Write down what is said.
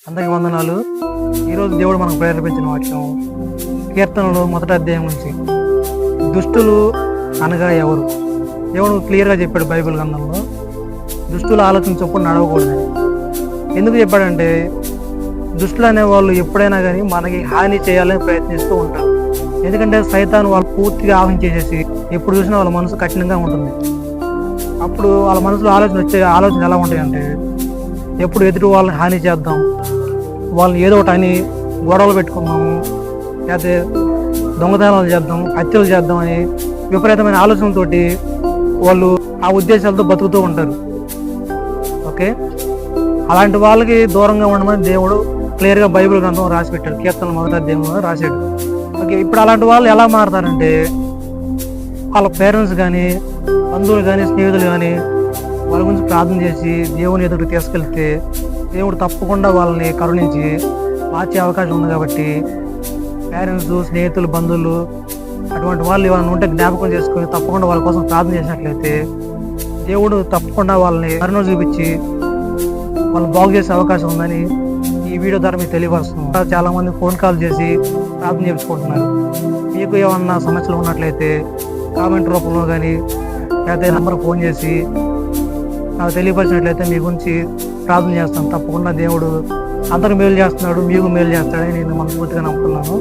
అందరికీ వందనాలు. ఈరోజు దేవుడు మనకు ప్రేరేపించిన వాక్యం కీర్తనలో మొదటి అధ్యాయం నుంచి దుష్టులు అనగా ఎవరు. దేవుడు క్లియర్గా చెప్పాడు బైబిల్ గ్రంథంలో, దుష్టులు ఆలోచించప్పుడు నడవకూడదు. ఎందుకు చెప్పాడంటే దుష్టులు అనేవాళ్ళు ఎప్పుడైనా కానీ మనకి హాని చేయాలని ప్రయత్నిస్తూ ఉంటారు. ఎందుకంటే సైతాను వాళ్ళు పూర్తిగా ఆహ్వానించేసేసి ఎప్పుడు చూసినా వాళ్ళ మనసు కఠినంగా ఉంటుంది. అప్పుడు వాళ్ళ మనసులో ఆలోచన ఎలా ఉంటాయంటే ఎప్పుడు ఎదుటి వాళ్ళని హాని చేద్దాం, వాళ్ళని ఏదో ఒకటి అని గొడవలు పెట్టుకుందాము, లేకపోతే దొంగతనాలు చేద్దాం, హత్యలు చేద్దాం అని విపరీతమైన ఆలోచనలతోటి వాళ్ళు ఆ ఉద్దేశాలతో బతుకుతూ ఉంటారు. ఓకే, అలాంటి వాళ్ళకి దూరంగా ఉండమని దేవుడు క్లియర్గా బైబిల్ గ్రంథం రాసి పెట్టాడు. కీర్తన మొదటి అధ్యాయంలో రాశాడు. ఓకే, ఇప్పుడు అలాంటి వాళ్ళు ఎలా మారుతారంటే వాళ్ళ పేరెంట్స్ కానీ, బంధువులు కానీ, స్నేహితులు కానీ వాళ్ళ గురించి ప్రార్థన చేసి దేవుని ఎదుటికి తీసుకెళ్తే దేవుడు తప్పకుండా వాళ్ళని కరుణించి మార్చే అవకాశం ఉంది. కాబట్టి పేరెంట్స్, స్నేహితులు, బంధువులు అటువంటి వాళ్ళు ఏమైనా ఉంటే జ్ఞాపకం చేసుకొని తప్పకుండా వాళ్ళ కోసం ప్రార్థన చేసినట్లయితే దేవుడు తప్పకుండా వాళ్ళని కరుణ చూపించి వాళ్ళని బాగు చేసే అవకాశం ఉందని ఈ వీడియో ద్వారా మీకు తెలియపరుస్తున్నాం. చాలా మంది ఫోన్ కాల్ చేసి ప్రార్థన చేయించుకుంటున్నారు. మీకు ఏమన్నా సమస్యలు ఉన్నట్లయితే కామెంట్ రూపంలో కానీ లేకపోతే నెంబర్ ఫోన్ చేసి నాకు తెలియపరిచినట్లయితే మీ గురించి ప్రార్థన చేస్తాను. తప్పకుండా దేవుడు అందరికి మేలు చేస్తున్నాడు, మీకు మేలు చేస్తాడని నేను మనస్ఫూర్తిగా నమ్ముతున్నాను.